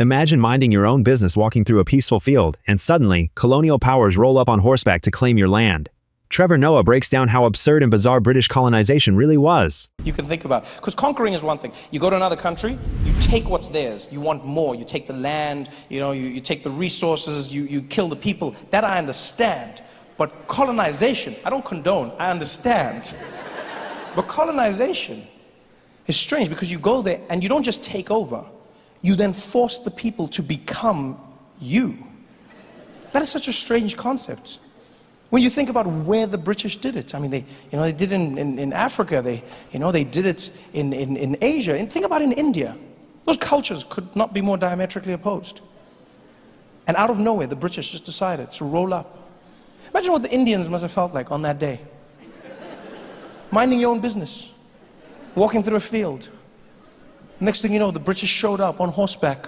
Imagine minding your own business walking through a peaceful field, and suddenly, colonial powers roll up on horseback to claim your land. Trevor Noah breaks down how absurd and bizarre British colonization really was. You can think about, because conquering is one thing. You go to another country, you take what's theirs, you want more, you take the land, you take the resources, you kill the people. That I understand. But colonization, I don't condone, I understand. But colonization is strange because you go there and you don't just take over, you then force the people to become you. That is such a strange concept. When you think about where the British did it, I mean, they did it in Africa, they did it in Asia, and think about in India. Those cultures could not be more diametrically opposed. And out of nowhere, the British just decided to roll up. Imagine what the Indians must have felt like on that day. Minding your own business, walking through a field. Next thing you know, the British showed up on horseback.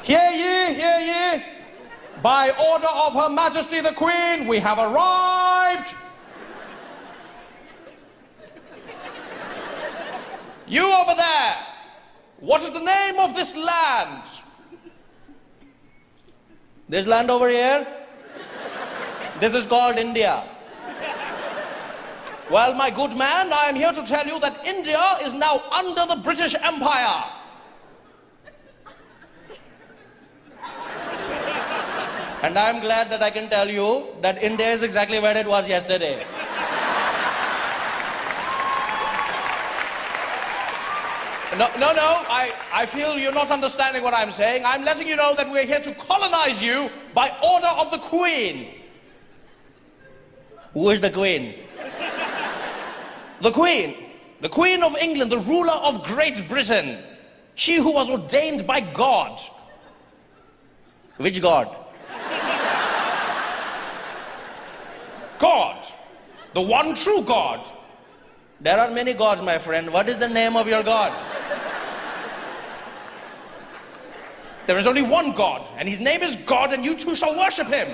Hear ye, hear ye. By order of Her Majesty the Queen, we have arrived. You over there, what is the name of this land? This land over here? This is called India. Well, my good man, I am here to tell you that India is now under the British Empire. And I'm glad that I can tell you that India is exactly where it was yesterday. No, I feel you're not understanding what I'm saying. I'm letting you know that we're here to colonize you by order of the Queen. Who is the Queen? The Queen. The Queen of England, the ruler of Great Britain. She who was ordained by God. Which God? God. The one true God. There are many gods, my friend. What is the name of your God? There is only one God, and his name is God, and you too shall worship him.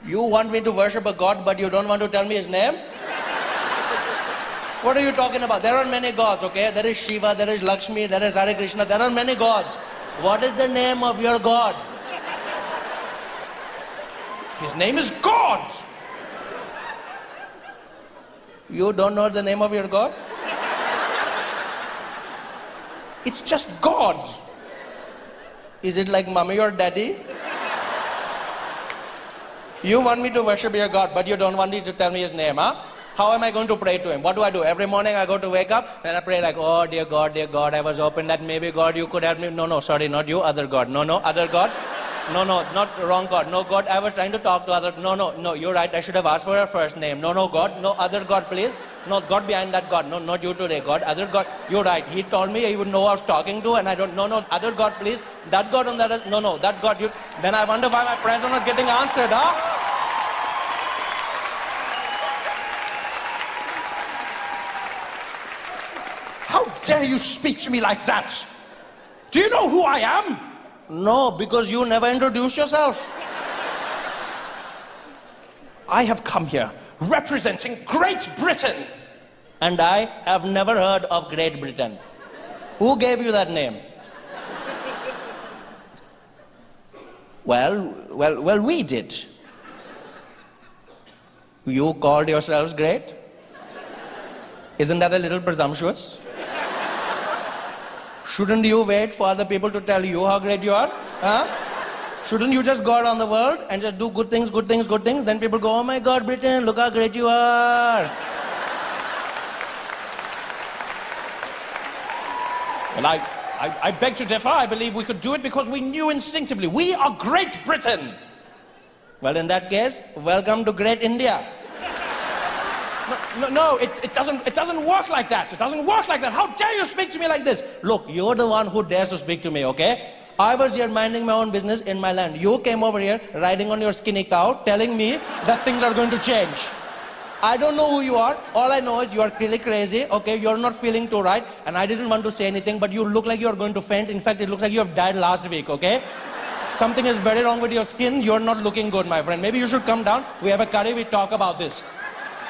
You want me to worship a God, but you don't want to tell me his name? What are you talking about? There are many gods, okay? There is Shiva, there is Lakshmi, there is Hare Krishna, there are many gods. What is the name of your God? His name is God. You don't know the name of your God? It's just God. Is it like mommy or daddy? You want me to worship your God, but you don't want me to tell me his name, huh? How am I going to pray to him? What do I do? Every morning I go to wake up and I pray like, oh dear God, I was hoping that maybe God you could help me. No, sorry, not you, other God. No, other God. No, not wrong God. No, God, I was trying to talk to other. No, you're right. I should have asked for her first name. No, God. No, other God, please. No, God behind that God. No, not you today, God. Other God. You're right. He told me he would know who I was talking to, and I don't. No, other God, please. That God on that. No, that God. You. Then I wonder why my prayers are not getting answered, huh? How dare you speak to me like that? Do you know who I am? No, because you never introduced yourself. I have come here representing Great Britain. And I have never heard of Great Britain. Who gave you that name? Well, we did. You called yourselves great? Isn't that a little presumptuous? Shouldn't you wait for other people to tell you how great you are? Huh? Shouldn't you just go around the world and just do good things? Then people go, oh my God, Britain, look how great you are. Well, I beg to differ. I believe we could do it because we knew instinctively. We are Great Britain. Well, in that case, welcome to Great India. No, it doesn't work like that. It doesn't work like that. How dare you speak to me like this? Look, you're the one who dares to speak to me, okay? I was here minding my own business in my land. You came over here riding on your skinny cow, telling me that things are going to change. I don't know who you are. All I know is you are really crazy, okay? You're not feeling too right, and I didn't want to say anything, but you look like you're going to faint. In fact, it looks like you have died last week, okay? Something is very wrong with your skin. You're not looking good, my friend. Maybe you should come down. We have a curry. We talk about this.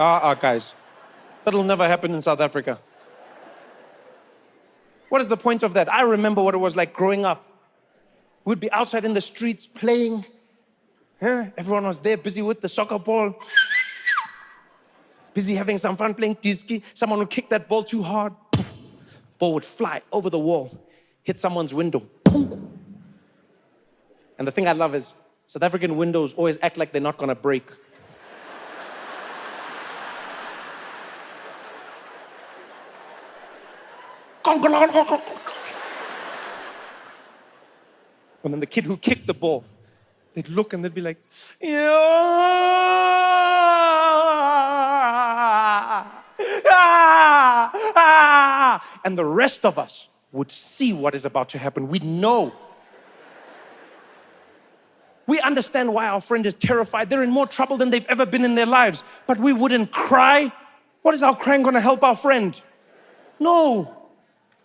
Guys, that'll never happen in South Africa. What is the point of that? I remember what it was like growing up. We'd be outside in the streets playing. Everyone was there busy with the soccer ball. Busy having some fun playing diski. Someone would kick that ball too hard. Ball would fly over the wall, hit someone's window. And the thing I love is South African windows always act like they're not gonna break. And then the kid who kicked the ball, they'd look and they'd be like, yeah. And the rest of us would see what is about to happen. We'd know. We understand why our friend is terrified. They're in more trouble than they've ever been in their lives. But we wouldn't cry. What is our crying going to help our friend? No.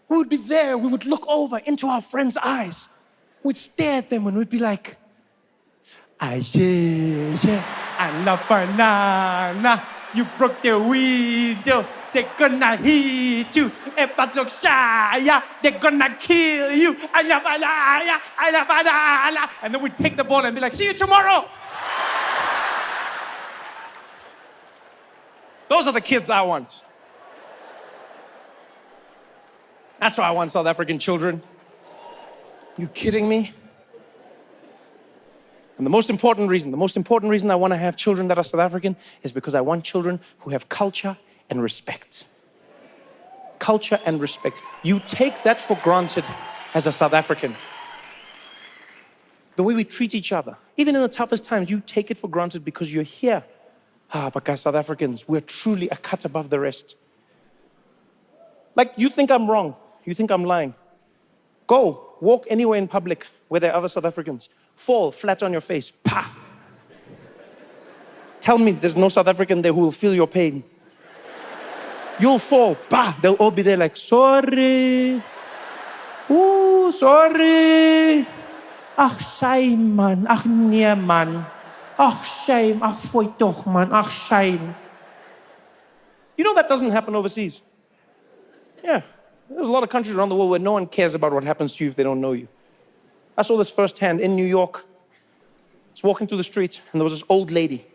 We would be there. We would look over into our friend's eyes. We'd stare at them and we'd be like, I love banana. You broke the window. They're gonna hit you. They're gonna kill you. And then we'd take the ball and be like, see you tomorrow. Those are the kids I want. That's why I want South African children. You kidding me? And the most important reason I want to have children that are South African is because I want children who have culture and respect. Culture and respect. You take that for granted as a South African. The way we treat each other, even in the toughest times, you take it for granted because you're here. But guys, South Africans, we're truly a cut above the rest. Like, you think I'm wrong. You think I'm lying. Go, walk anywhere in public where there are other South Africans. Fall flat on your face. Pa! Tell me there's no South African there who will feel your pain. You'll fall. Bah! They'll all be there like, sorry. Ooh, sorry. Ach, shame, man. Ach, nee, man. Ach, shame. Ach, fooi toch, man. Ach, shame. You know that doesn't happen overseas. Yeah. There's a lot of countries around the world where no one cares about what happens to you if they don't know you. I saw this firsthand in New York. I was walking through the street, and there was this old lady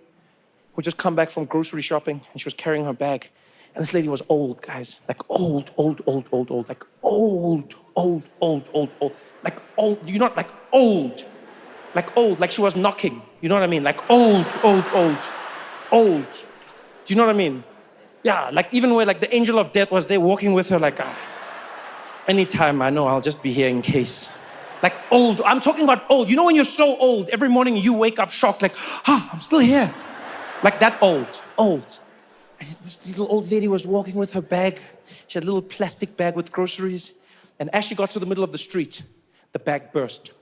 who just come back from grocery shopping, and she was carrying her bag. And this lady was old, guys. Like old. Like old. Like old. You're not like old. Like old. Like she was knocking. You know what I mean? Like old. Old. Do you know what I mean? Yeah, like even where like the angel of death was there walking with her like, anytime I know I'll just be here in case. Like old, I'm talking about old. You know when you're so old, every morning you wake up shocked like, I'm still here. Like that old. And this little old lady was walking with her bag. She had a little plastic bag with groceries. And as she got to the middle of the street, the bag burst.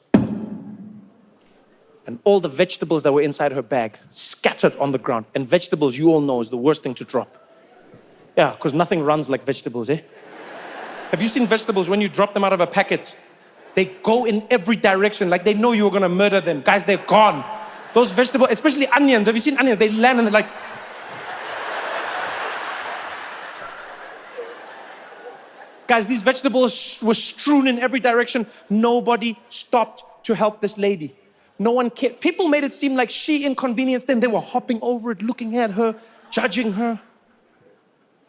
And all the vegetables that were inside her bag scattered on the ground. And vegetables, you all know, is the worst thing to drop. Yeah, because nothing runs like vegetables, eh? Have you seen vegetables when you drop them out of a packet? They go in every direction, like they know you were gonna murder them. Guys, they're gone. Those vegetables, especially onions, have you seen onions? They land and they're like... Guys, these vegetables were strewn in every direction. Nobody stopped to help this lady. No one cared. People made it seem like she inconvenienced them. They were hopping over it, looking at her, judging her.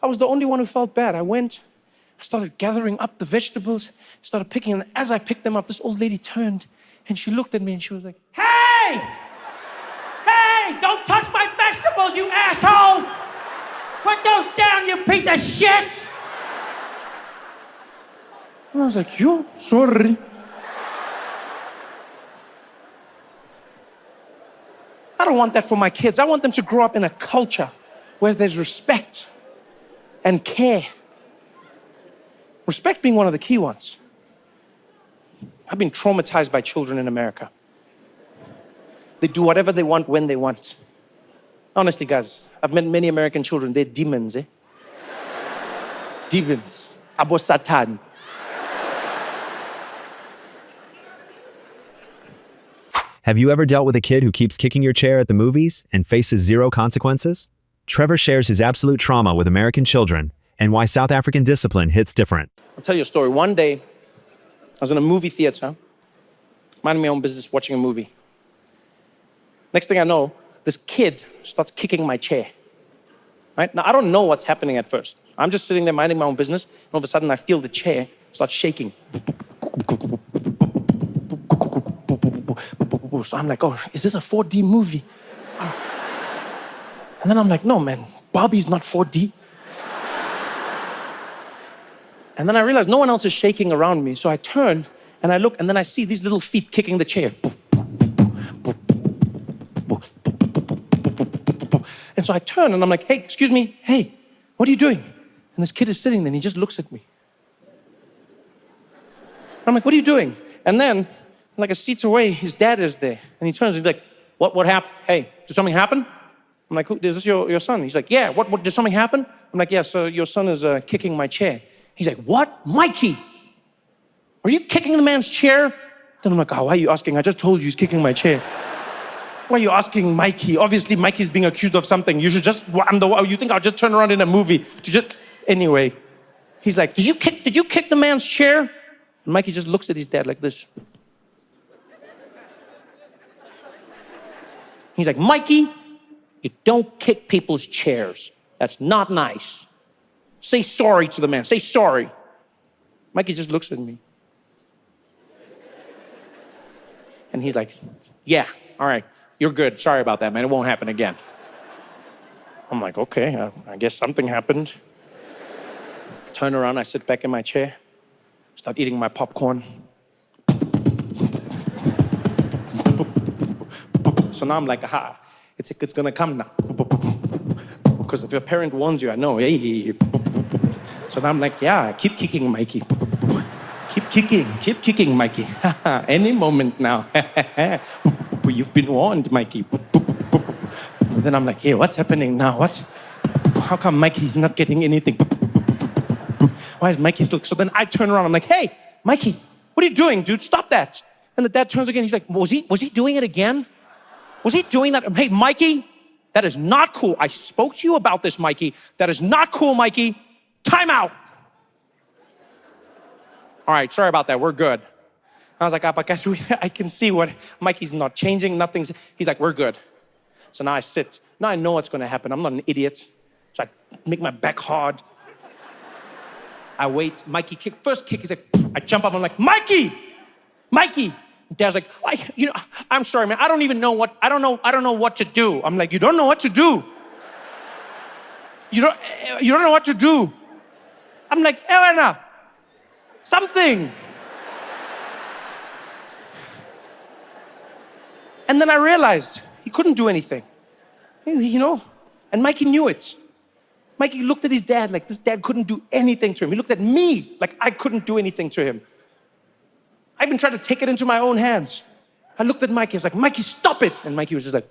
I was the only one who felt bad. I went, I started gathering up the vegetables, started picking them. As I picked them up, this old lady turned and she looked at me and she was like, hey! Hey, don't touch my vegetables, you asshole! Put those down, you piece of shit! And I was like, yo, sorry. I don't want that for my kids. I want them to grow up in a culture where there's respect and care. Respect being one of the key ones. I've been traumatized by children in America. They do whatever they want when they want. Honestly, guys, I've met many American children. They're demons, eh? Demons. Abo Satan. Have you ever dealt with a kid who keeps kicking your chair at the movies and faces zero consequences? Trevor shares his absolute trauma with American children and why South African discipline hits different. I'll tell you a story. One day, I was in a movie theater, minding my own business, watching a movie. Next thing I know, this kid starts kicking my chair. Right? Now, I don't know what's happening at first. I'm just sitting there minding my own business, and all of a sudden I feel the chair start shaking. So I'm like, oh, is this a 4D movie? And then I'm like, no, man, Barbie's not 4D. And then I realized no one else is shaking around me. So I turn and I look, and then I see these little feet kicking the chair. And so I turn and I'm like, hey, excuse me, hey, what are you doing? And this kid is sitting there and he just looks at me. I'm like, what are you doing? And then, like a seat away, his dad is there. And he turns and he's like, what happened? Hey, did something happen? I'm like, is this your son? He's like, yeah, what, did something happen? I'm like, yeah, so your son is kicking my chair. He's like, what? Mikey, are you kicking the man's chair? Then I'm like, oh, why are you asking? I just told you he's kicking my chair. Why are you asking Mikey? Obviously, Mikey's being accused of something. You should just, you think I'll just turn around in a movie to just, anyway. He's like, did you kick the man's chair? And Mikey just looks at his dad like this. He's like, Mikey, you don't kick people's chairs. That's not nice. Say sorry to the man. Say sorry. Mikey just looks at me. And he's like, yeah, all right. You're good. Sorry about that, man. It won't happen again. I'm like, okay, I guess something happened. Turn around, I sit back in my chair, start eating my popcorn. So now I'm like, aha, it's gonna come now. Because if your parent warns you, I know, hey. So now I'm like, yeah, keep kicking, Mikey. Keep kicking, Mikey. Any moment now. You've been warned, Mikey. Then I'm like, hey, what's happening now? How come Mikey's not getting anything? Why is Mikey still? So then I turn around, I'm like, hey, Mikey, what are you doing, dude? Stop that. And the dad turns again, he's like, was he doing it again? Was he doing that? Hey, Mikey, that is not cool. I spoke to you about this, Mikey. That is not cool, Mikey. Time out. All right, sorry about that. We're good. I was like, I guess I can see what Mikey's not changing. Nothing's. He's like, we're good. So now I sit. Now I know what's going to happen. I'm not an idiot. So I make my back hard. I wait. Mikey kick. First kick. He's like, I jump up. I'm like, Mikey. Dad's like, I'm sorry, man. I don't know what to do. I'm like, you don't know what to do. You don't know what to do. I'm like, Elena, something. And then I realized he couldn't do anything, and Mikey knew it. Mikey looked at his dad like this dad couldn't do anything to him. He looked at me like I couldn't do anything to him. I even tried to take it into my own hands. I looked at Mikey, I was like, Mikey, stop it. And Mikey was just like,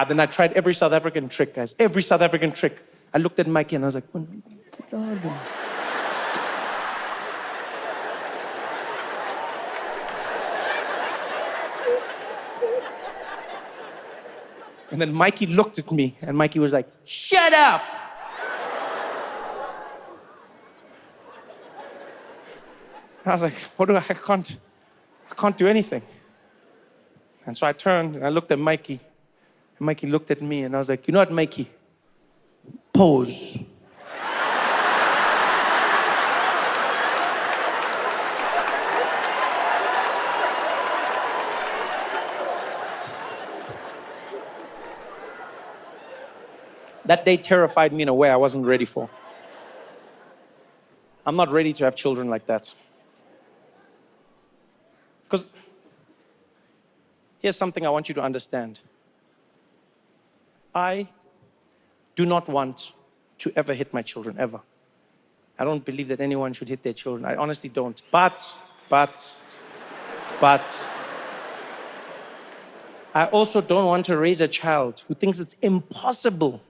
then I tried every South African trick, guys. Every South African trick. I looked at Mikey and I was like, oh, darling. And then Mikey looked at me and Mikey was like, shut up. And I was like, I can't do anything. And so I turned and I looked at Mikey. And Mikey looked at me and I was like, you know what, Mikey? Pose. That day terrified me in a way I wasn't ready for. I'm not ready to have children like that. Because here's something I want you to understand. I do not want to ever hit my children, ever. I don't believe that anyone should hit their children. I honestly don't. But, I also don't want to raise a child who thinks it's impossible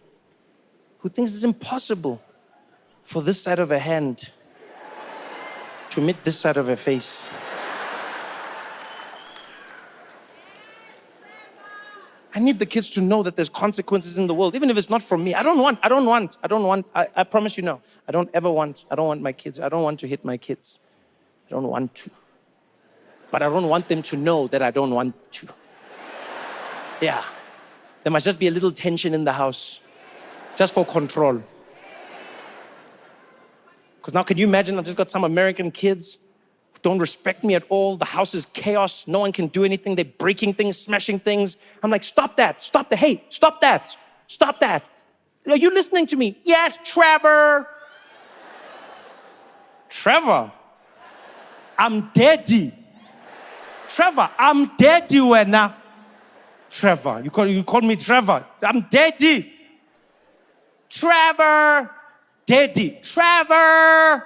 for this side of a hand to meet this side of a face. I need the kids to know that there's consequences in the world, even if it's not from me. I promise you now, I don't want my kids, I don't want to hit my kids. I don't want to. But I don't want them to know that I don't want to. Yeah. There must just be a little tension in the house, just for control. Because now, can you imagine, I've just got some American kids who don't respect me at all. The house is chaos. No one can do anything. They're breaking things, smashing things. I'm like, stop that. Stop that. Hey, stop that. Stop that. Are you listening to me? Yes, Trevor. Trevor, I'm daddy. Trevor, I'm daddy when now. Trevor, you call me Trevor. I'm daddy. Trevor, daddy. Trevor.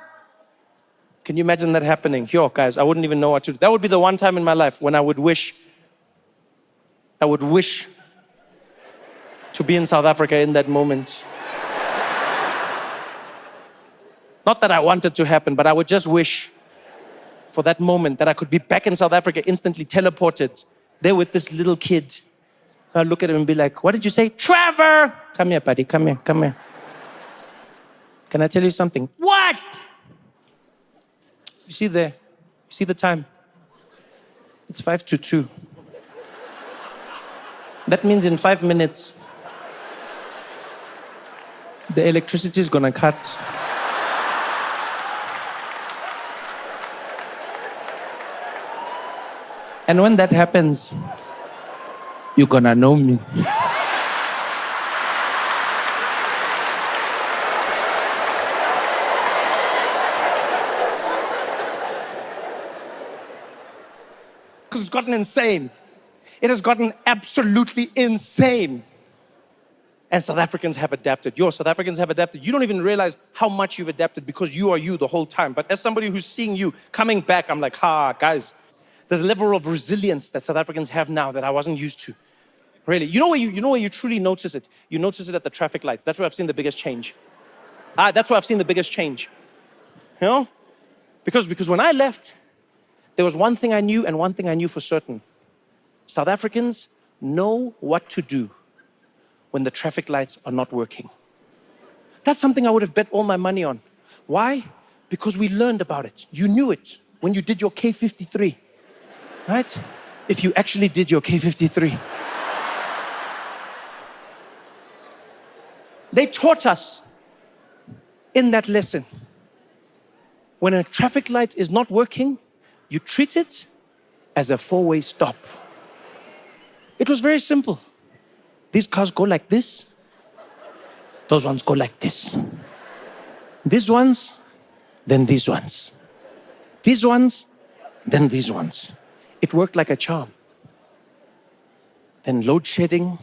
Can you imagine that happening? Yo, guys, I wouldn't even know what to do. That would be the one time in my life when I would wish to be in South Africa in that moment. Not that I want it to happen, but I would just wish for that moment that I could be back in South Africa, instantly teleported, there with this little kid. I'd look at him and be like, what did you say? Trevor! Come here, buddy, come here, come here. Can I tell you something? What? You see there? You see the time? It's 5 to 2. That means in 5 minutes, the electricity is gonna cut. And when that happens, you're gonna know me. Because it's gotten insane. It has gotten absolutely insane. And South Africans have adapted. South Africans have adapted. You don't even realize how much you've adapted because you are you the whole time. But as somebody who's seeing you coming back, I'm like, guys, there's a level of resilience that South Africans have now that I wasn't used to. Really. You know where you truly notice it? You notice it at the traffic lights. That's where I've seen the biggest change. That's where I've seen the biggest change. You know? Because when I left, there was one thing I knew and one thing I knew for certain. South Africans know what to do when the traffic lights are not working. That's something I would have bet all my money on. Why? Because we learned about it. You knew it when you did your K53. Right? If you actually did your K53. They taught us in that lesson. When a traffic light is not working, you treat it as a four-way stop. It was very simple. These cars go like this. Those ones go like this. These ones, then these ones. These ones, then these ones. It worked like a charm. Then load shedding,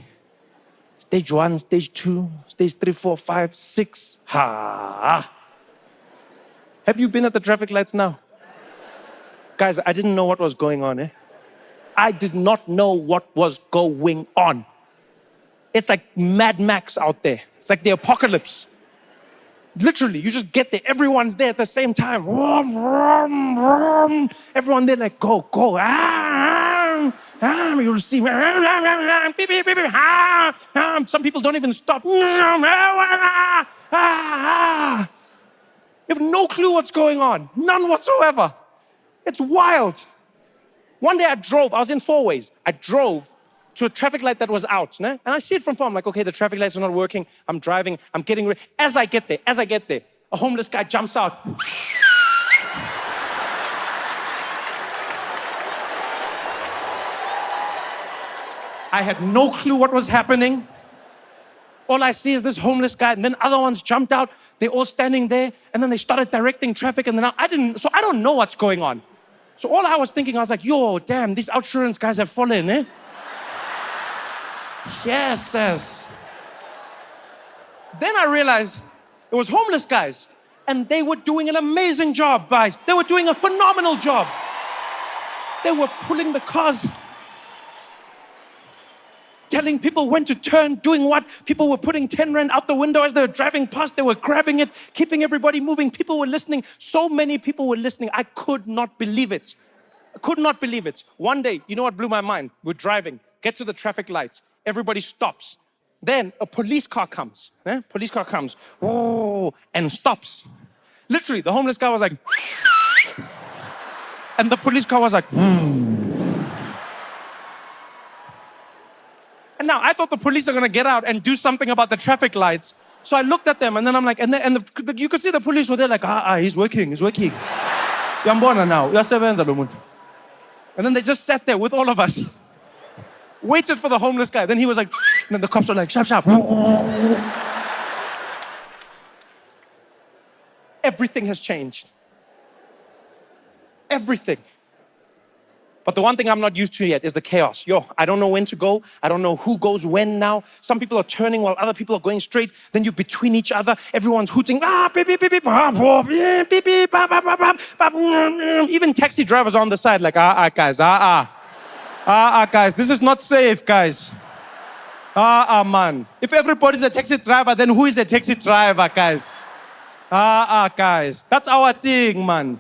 stage 1, stage 2, stage 3, 4, 5, 6. Have you been at the traffic lights now? Guys, I didn't know what was going on. I did not know what was going on. It's like Mad Max out there. It's like the apocalypse. Literally, you just get there. Everyone's there at the same time. Everyone there like, go. You'll see. Some people don't even stop. You have no clue what's going on. None whatsoever. It's wild. One day I was in four ways. I drove to a traffic light that was out. And I see it from far. I'm like, okay, the traffic lights are not working. I'm driving. I'm getting ready. As I get there, a homeless guy jumps out. I had no clue what was happening. All I see is this homeless guy, and then other ones jumped out. They're all standing there, and then they started directing traffic, and then I don't know what's going on. So all I was thinking, I was like, yo, damn, these outsurance guys have fallen, eh? Yes. Then I realized it was homeless guys, and they were doing an amazing job, guys. They were doing a phenomenal job. They were pulling the cars, telling people when to turn, doing what. People were putting 10 rand out the window as they were driving past. They were grabbing it, keeping everybody moving. People were listening. So many people were listening. I could not believe it. One day, you know what blew my mind? We're driving, get to the traffic lights. Everybody stops. Then a police car comes. Police car comes. Whoa, and stops. Literally, the homeless guy was like, and the police car was like, and now I thought the police are gonna get out and do something about the traffic lights. So I looked at them and then I'm like, you could see the police were there like, he's working. Yambona now. And then they just sat there with all of us. Waited for the homeless guy. Then he was like, and then the cops were like, sharp. Everything has changed. Everything. But the one thing I'm not used to yet is the chaos. I don't know when to go. I don't know who goes when now. Some people are turning while other people are going straight. Then you're between each other. Everyone's hooting. Beep, beep, beep, beep, beep, beep, beep, even taxi drivers are on the side like, guys, guys, this is not safe, guys. Man. If everybody's a taxi driver, then who is a taxi driver, guys? Guys. That's our thing, man.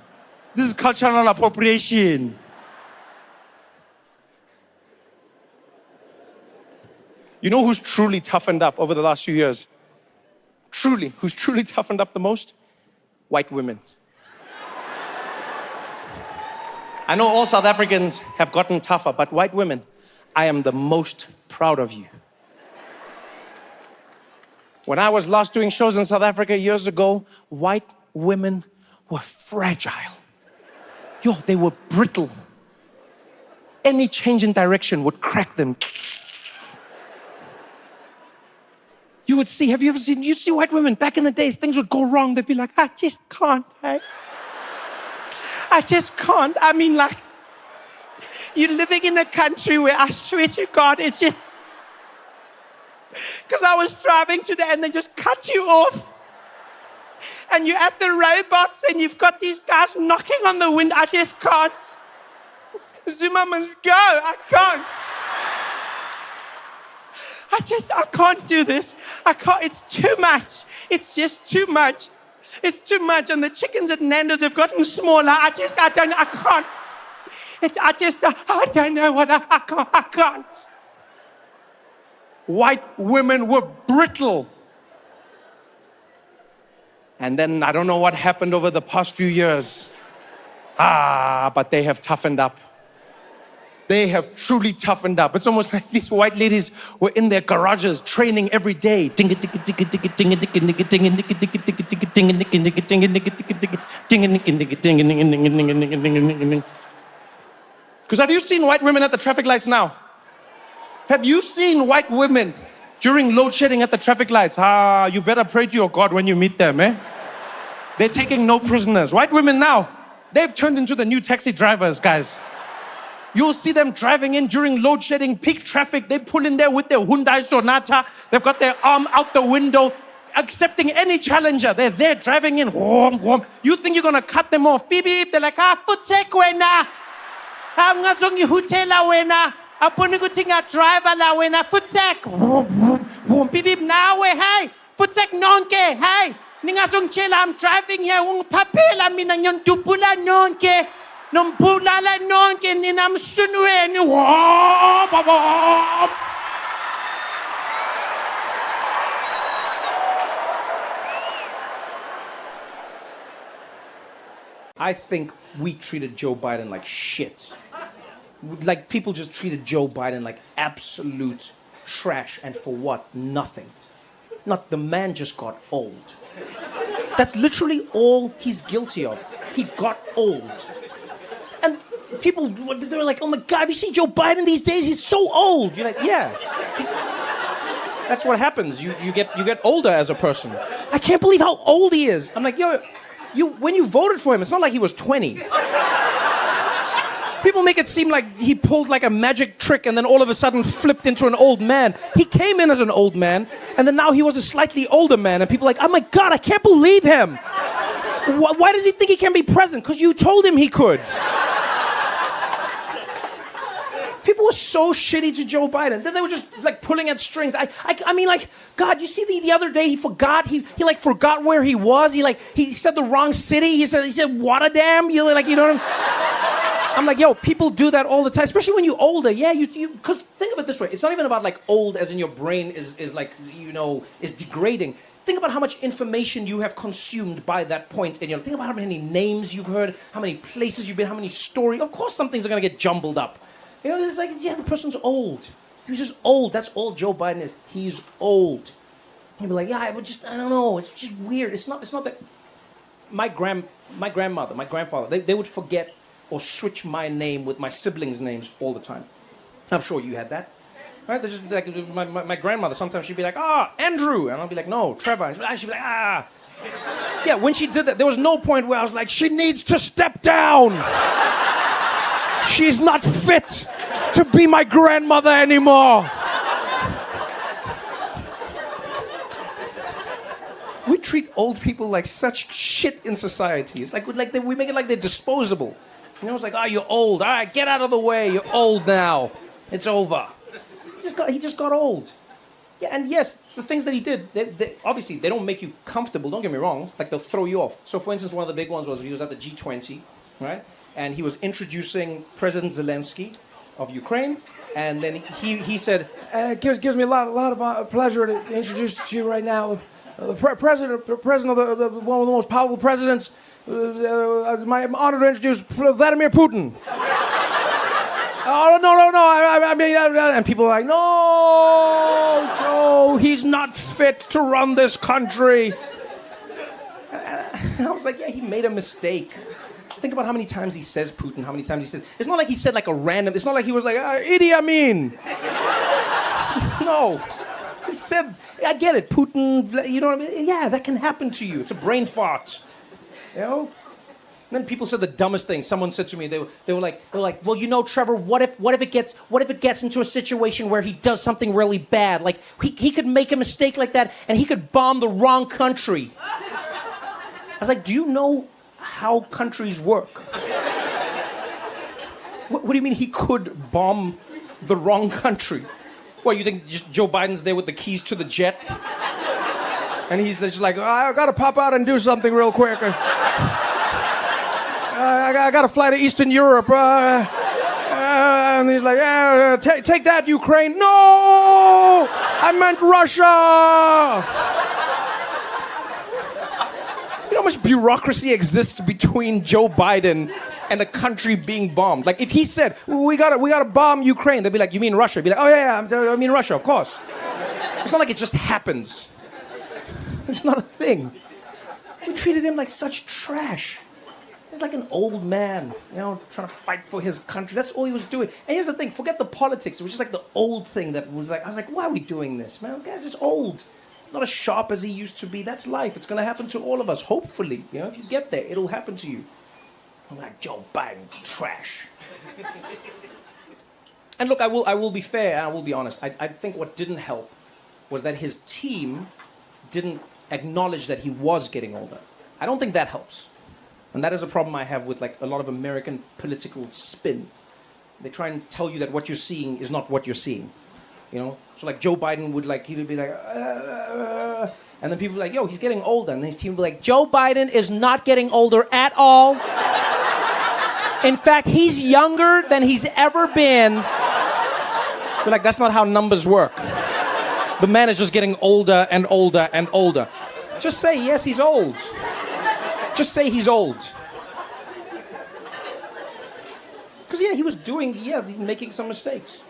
This is cultural appropriation. You know who's truly toughened up over the last few years? Who's truly toughened up the most? White women. I know all South Africans have gotten tougher, but white women, I am the most proud of you. When I was last doing shows in South Africa years ago, white women were fragile. They were brittle. Any change in direction would crack them. You would see, you'd see white women back in the days, things would go wrong. They'd be like, I just can't. I just can't. I mean, like, you're living in a country where I swear to God, it's just, because I was driving today and they just cut you off. And you're at the robots and you've got these guys knocking on the window. I just can't. Zuma must go. I can't. I can't do this. I can't. It's too much. It's just too much. It's too much. And the chickens at Nando's have gotten smaller. I can't. I don't know what I can't. White women were brittle. And then I don't know what happened over the past few years. But they have toughened up. They have truly toughened up. It's almost like these white ladies were in their garages training every day. Because have you seen white women at the traffic lights now? Have you seen white women during load shedding at the traffic lights? You better pray to your God when you meet them, eh? They're taking no prisoners. White women now, they've turned into the new taxi drivers, guys. You'll see them driving in during load shedding, peak traffic. They pull in there with their Hyundai Sonata. They've got their arm out the window, accepting any challenger. They're there driving in. You think you're going to cut them off. Beep, beep. They're like, futsek wena. Ngazongi hutela wena. Apuni kutinga driver la wena. Futsek. Beep, beep. Nawe, hey. Futsek nonke, hey. Ningazong chela, I'm driving here. Papela mina nyon dupula nonke. Nombulala nonke ninam sunweni. I think we treated Joe Biden like shit. Like people just treated Joe Biden like absolute trash, and for what? Nothing. Not the man just got old. That's literally all he's guilty of. He got old. And people, they were like, oh my God, have you seen Joe Biden these days? He's so old. You're like, yeah. That's what happens. You get older as a person. I can't believe how old he is. I'm like, when you voted for him, it's not like he was 20. People make it seem like he pulled like a magic trick and then all of a sudden flipped into an old man. He came in as an old man, and then now he was a slightly older man, and people are like, oh my God, I can't believe him. Why does he think he can be president? Because you told him he could. People were so shitty to Joe Biden. Then they were just like pulling at strings. I mean, like, God, you see the other day he forgot. He like forgot where he was. He said the wrong city. He said Rotterdam. You know what I'm like, yo, people do that all the time, especially when you're older. Yeah, because think of it this way. It's not even about like old as in your brain is like, is degrading. Think about how much information you have consumed by that point in your life. Think about how many names you've heard, how many places you've been, how many stories. Of course some things are going to get jumbled up. It's like, yeah, the person's old. He's just old. That's all Joe Biden is. He's old. He'd be like, yeah, I don't know. It's just weird. It's not that. My grandmother, my grandfather, they would forget or switch my name with my siblings' names all the time. I'm sure you had that. Right? They're just like, my grandmother, sometimes she'd be like, Andrew. And I'll be like, no, Trevor. And she'd be like, Yeah, when she did that, there was no point where I was like, she needs to step down. She's not fit to be my grandmother anymore. We treat old people like such shit in society. It's like, we make it like they're disposable. It's like, you're old. All right, get out of the way. You're old now. It's over. He just got old. Yeah, and yes, the things that he did, obviously, they don't make you comfortable. Don't get me wrong. Like, they'll throw you off. So, for instance, one of the big ones was he was at the G20, right? And he was introducing President Zelensky of Ukraine. And then he said, it gives me a lot of pleasure to introduce to you right now the president of one of the most powerful presidents. I'm honored to introduce Vladimir Putin. Oh, no. I mean, and people are like, no, Joe, he's not fit to run this country. And I was like, yeah, he made a mistake. Think about how many times he says Putin, how many times he says... It's not like he said like a random... It's not like he was like, Idi Amin. No. He said, I get it, Putin, you know what I mean? Yeah, that can happen to you. It's a brain fart. And then people said the dumbest thing. Someone said to me, they were like, well, Trevor, what if it gets into a situation where he does something really bad? Like he could make a mistake like that and he could bomb the wrong country. I was like, do you know how countries work? What do you mean he could bomb the wrong country? What, you think just Joe Biden's there with the keys to the jet? And he's just like, I gotta pop out and do something real quick. I gotta fly to Eastern Europe. And he's like, take that, Ukraine. No! I meant Russia! You know how much bureaucracy exists between Joe Biden and a country being bombed? Like, if he said, we gotta bomb Ukraine, they'd be like, you mean Russia? They'd be like, oh yeah, I mean Russia, of course. It's not like it just happens. It's not a thing. We treated him like such trash. He's like an old man, trying to fight for his country. That's all he was doing. And here's the thing, forget the politics. It was just like the old thing that was like, I was like, why are we doing this, man? The guy's just old. He's not as sharp as he used to be. That's life. It's going to happen to all of us, hopefully. If you get there, it'll happen to you. I'm like, Joe Biden, trash. And look, I will be fair and I will be honest. I think what didn't help was that his team didn't acknowledge that he was getting older. I don't think that helps. And that is a problem I have with like a lot of American political spin. They try and tell you that what you're seeing is not what you're seeing. So like Joe Biden he'd be like, and then people would be like, yo, he's getting older. And then his team would be like, Joe Biden is not getting older at all. In fact, he's younger than he's ever been. We're like, that's not how numbers work. The man is just getting older and older and older. Just say, yes, he's old. Just say he's old. Because, he was making some mistakes.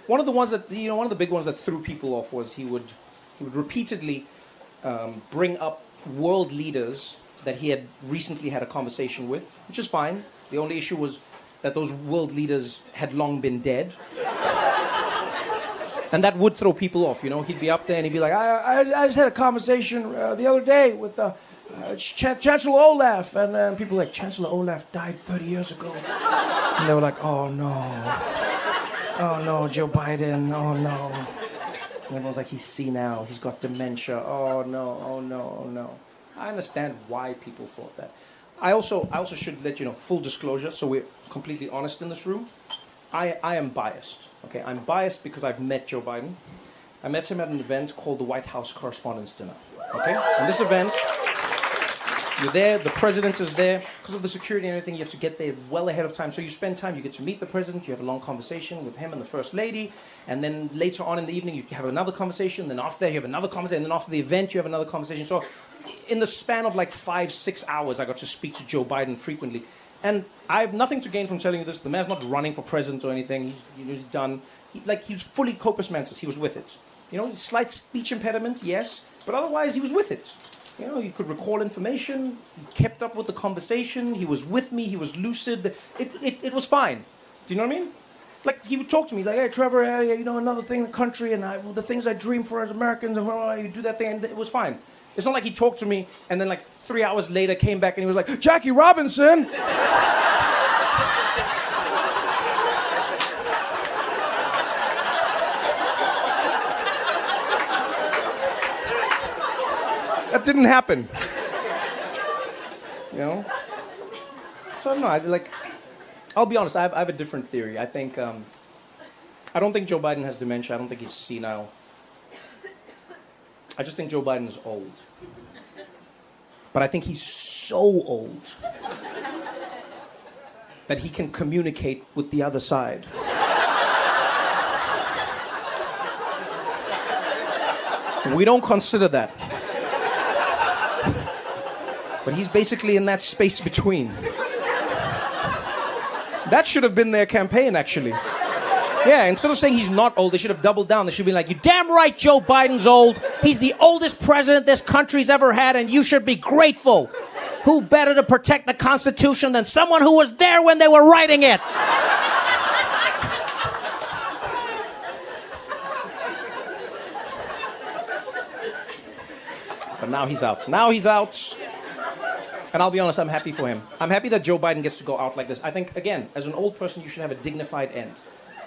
One of the ones that, one of the big ones that threw people off was he would repeatedly bring up world leaders that he had recently had a conversation with, which is fine. The only issue was that those world leaders had long been dead. And that would throw people off, He'd be up there and he'd be like, I just had a conversation the other day with Chancellor Olaf. And people were like, Chancellor Olaf died 30 years ago. And they were like, oh no. Oh no, Joe Biden, oh no. And everyone's like, he's senile, he's got dementia, oh no. I understand why people thought that. I also should let you know, full disclosure, so we're completely honest in this room. I am biased, okay? I'm biased because I've met Joe Biden. I met him at an event called the White House Correspondents' Dinner, okay? And this event You're there, the president is there. Because of the security and everything, you have to get there well ahead of time. So you spend time, you get to meet the president, you have a long conversation with him and the first lady, and then later on in the evening, you have another conversation, then after that, you have another conversation, and then after the event, you have another conversation. So in the span of like 5-6 hours, I got to speak to Joe Biden frequently. And I have nothing to gain from telling you this. The man's not running for president or anything. He's done. He's fully corpus mentis. He was with it. Slight speech impediment, yes, but otherwise he was with it. He could recall information. He kept up with the conversation. He was with me. He was lucid. It was fine. Do you know what I mean? Like, he would talk to me. He's like, hey, Trevor, another thing in the country, and the things I dream for as Americans, and you do that thing, and it was fine. It's not like he talked to me, and then like 3 hours later came back, and he was like, Jackie Robinson! That didn't happen. So I don't know. I'll be honest. I have a different theory. I think I don't think Joe Biden has dementia. I don't think he's senile. I just think Joe Biden is old. But I think he's so old that he can communicate with the other side. We don't consider that. But he's basically in that space between. That should have been their campaign, actually. Yeah, instead of saying he's not old, they should have doubled down. They should be like, you're damn right Joe Biden's old. He's the oldest president this country's ever had, and you should be grateful. Who better to protect the Constitution than someone who was there when they were writing it? But now he's out. And I'll be honest, I'm happy for him. I'm happy that Joe Biden gets to go out like this. I think, again, as an old person, you should have a dignified end.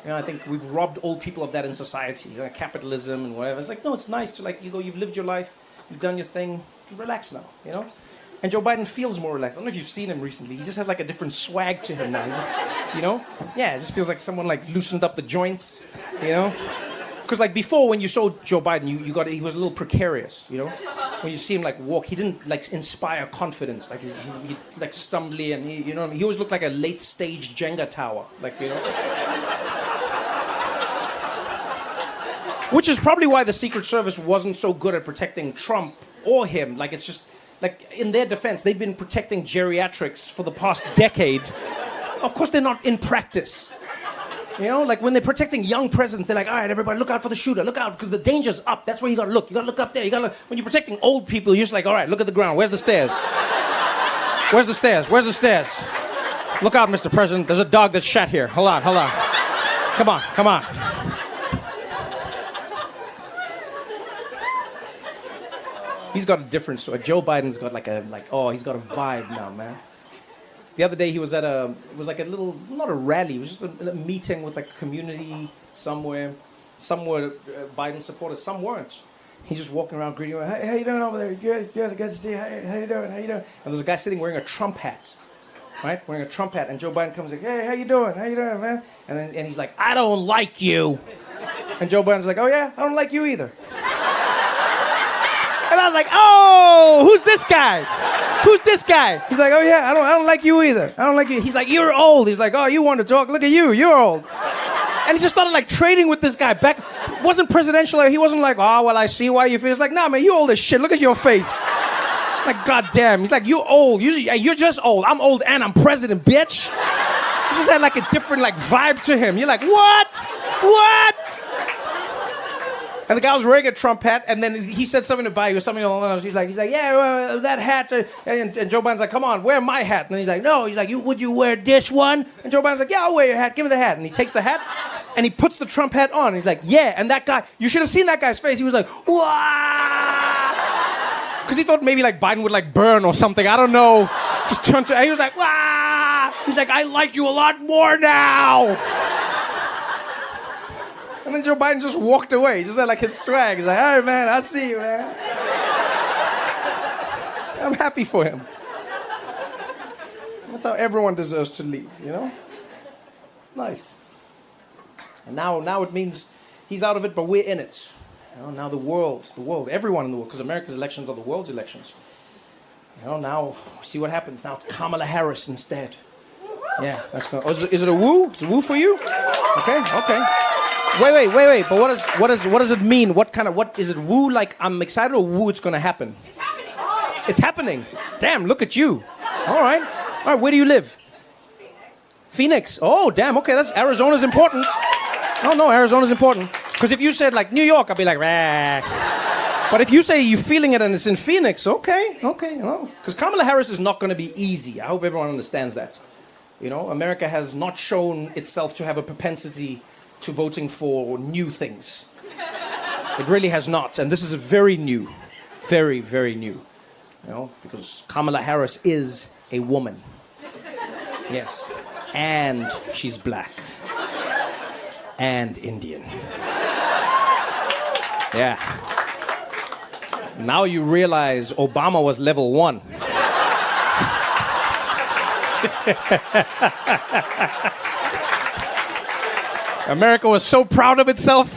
I think we've robbed old people of that in society. Capitalism and whatever. It's like, no, it's nice to you've lived your life, you've done your thing, relax now, And Joe Biden feels more relaxed. I don't know if you've seen him recently. He just has like a different swag to him now. Yeah, it just feels like someone loosened up the joints, Because before, when you saw Joe Biden, he was a little precarious, When you see him walk, he didn't inspire confidence. He stumbly, and he always looked like a late stage Jenga tower, Which is probably why the Secret Service wasn't so good at protecting Trump or him. It's just in their defense, they've been protecting geriatrics for the past decade. Of course, they're not in practice. When they're protecting young presidents, they're like, all right, everybody, look out for the shooter. Look out, because the danger's up. That's where you got to look. You got to look up there. When you're protecting old people, you're just like, all right, look at the ground. Where's the stairs? Where's the stairs? Where's the stairs? Look out, Mr. President. There's a dog that's shat here. Hold on. Come on. He's got a different sort. Joe Biden's got he's got a vibe now, man. The other day he was at it was like a little, not a rally, it was just a meeting with a community somewhere. Some were Biden supporters, some weren't. He's just walking around greeting everyone. Hey, how you doing over there? Good to see you. How you doing? And there's a guy sitting wearing a Trump hat, right? Wearing a Trump hat, and Joe Biden comes like, hey, how you doing, man? And he's like, I don't like you. And Joe Biden's like, oh yeah, I don't like you either. And I was like, oh, who's this guy? He's like, oh yeah, I don't like you either. I don't like you. He's like, you're old. He's like, oh, you want to talk? Look at you, you're old. And he just started trading with this guy. Back wasn't presidential. He wasn't like, oh, well, I see why you feel. He's like, nah, man, you old as shit. Look at your face. Goddamn. He's like, you old. You're just old. I'm old and I'm president, bitch. He just had a different vibe to him. You're like, what? And the guy was wearing a Trump hat, and then he said something to buy you, something along those lines. He's like, yeah, that hat. And Joe Biden's like, come on, wear my hat. And he's like, no. He's like, would you wear this one? And Joe Biden's like, yeah, I'll wear your hat. Give me the hat. And he takes the hat, and he puts the Trump hat on. And he's like, yeah. And that guy, you should have seen that guy's face. He was like, wah. Because he thought maybe Biden would burn or something. I don't know. Just turned to, he was like, wah. He's like, I like you a lot more now. And then Joe Biden just walked away. He just had his swag. He's like, all right, man, I see you, man. I'm happy for him. That's how everyone deserves to leave, It's nice. And now it means he's out of it, but we're in it. Now the world, everyone in the world, because America's elections are the world's elections. Now, see what happens. Now it's Kamala Harris instead. Yeah, that's good. Oh, is it a woo? Is it a woo for you? Okay. Wait. But what does it mean? What is it? Woo like I'm excited, or woo it's gonna happen? It's happening. Damn, look at you. All right. Where do you live? Phoenix. Oh, damn. Okay, Arizona's important. No, Arizona's important. Because if you said like New York, I'd be like, bah. But if you say you're feeling it and it's in Phoenix, okay. Because Kamala Harris is not going to be easy. I hope everyone understands that. America has not shown itself to have a propensity to voting for new things. It really has not. And this is very new. Very, very new. Because Kamala Harris is a woman. Yes. And she's black. And Indian. Yeah. Now you realize Obama was level 1. America was so proud of itself.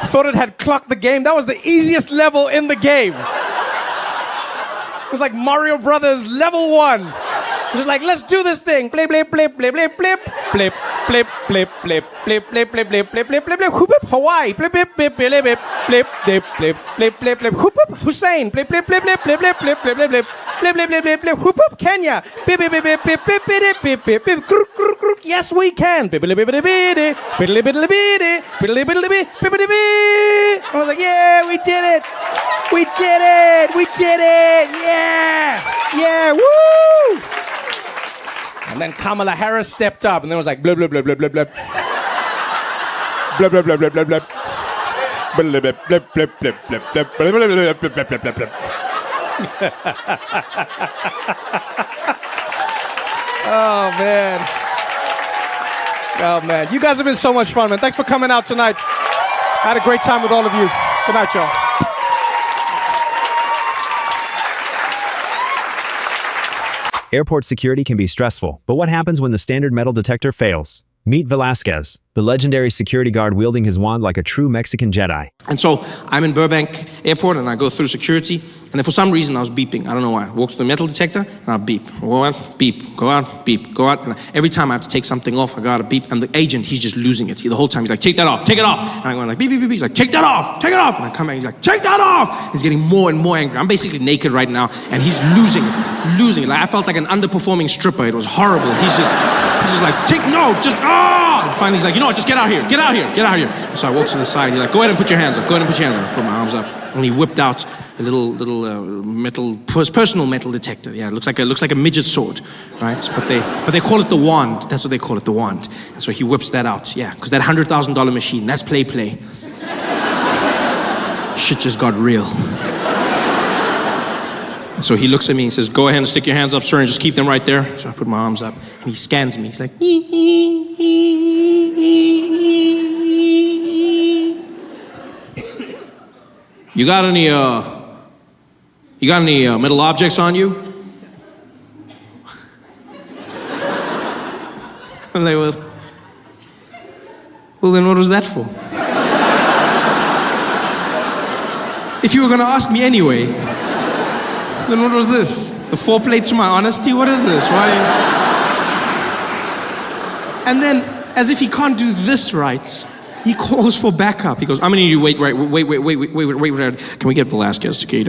Thought it had clocked the game. That was the easiest level in the game. It was like Mario Brothers level 1. It was like, let's do this thing. Blip, blip, blip, blip, blip, blip, blip, blip, blip, blip, blip, blip, blip, blip, blip, blip, blip, blip, whoop, Hawaii, blip, blip, blip, blip, blip, blip, blip, blip, blip, blip, blip, whoop, Hussein, blip, blip, blip, blip, blip, blip, blip, blip, blip, blip, blip, blip, blip, blip, blip, whoop, Kenya, blip, blip, blip, blip, blip, blip, blip, blip, blip, blip, crook, crook, crook, yes we can, blip, blip, blip, blip, blip, blip, blip, blip, blip, blip, blip, blip, I was like, yeah, we did it, yeah, woo! And then Kamala Harris stepped up, and then was like, blah, blah, blah, blah, blah, blah. Blah, blah, blah, blah, blah, blah. Blah, blah, blah, blah, blah, blah, blah, blah, blah, blah, blah, blah, blah. Oh, man. Oh, man. You guys have been so much fun, man. Thanks for coming out tonight. I had a great time with all of you. Good night, y'all. Airport security can be stressful, but what happens when the standard metal detector fails? Meet Velasquez, the legendary security guard wielding his wand like a true Mexican Jedi. And so I'm in Burbank Airport and I go through security, and then for some reason I was beeping. I don't know why. I walk to the metal detector and I'll beep. Go out, beep. Go out, beep. Go out. And every time I have to take something off, I gotta beep. And the agent, he's just losing it. The whole time he's like, take that off, take it off. And I'm going like, beep, beep, beep, beep. He's like, take that off, take it off. And I come back, he's like, take that off. He's getting more and more angry. I'm basically naked right now and he's losing it. Like I felt like an underperforming stripper. It was horrible. He's just like, And finally he's like, you know what, just get out here. So I walk to the side, he's like, go ahead and put your hands up. I put my arms up. And he whipped out a little personal metal detector. Yeah, it looks like a midget sword, right? But they call it the wand. That's what they call it, the wand. And so he whips that out, yeah, because that $100,000 machine, that's play. Shit just got real. And so he looks at me and says, go ahead and stick your hands up, sir, and just keep them right there. So I put my arms up, and he scans me. He's like, You got any metal objects on you? I'm like, well, then what was that for? If you were gonna ask me anyway, then what was this? The foreplay to my honesty? What is this? Why? And then, as if he can't do this right, he calls for backup. He goes, I'm gonna need you wait. Can we get Velasquez to gate